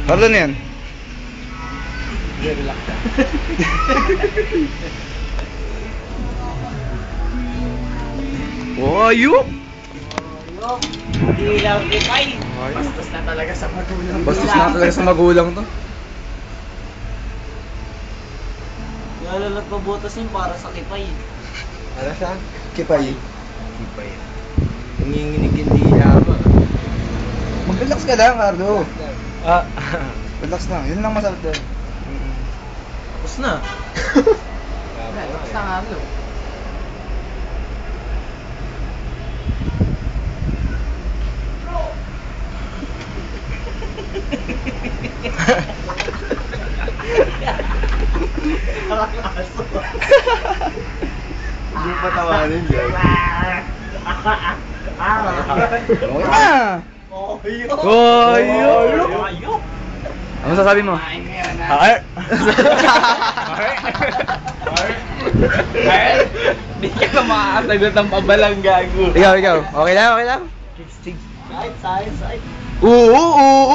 Pardon yan. Relax ka. Oh, ayup! Ilaw ni Pai. Bastos na talaga sa magulang. Bastos na talaga sa magulang to. Nalalat mabutas yun para sa kipay. Ano siya? Kipay. Kipay. Nanginginig hindi yama. Mag-relax ka lang, Carlo. Ah. Relax lang. Yun lang masarap doon. Tapos na. Tapos na nga lo. Hindi pa tawanin dyan. Okay na! Ayok! Ano sasabi mo? Di ka na makakasagot ng pabalang gago. Ikaw. Okay lang? Side. Oo!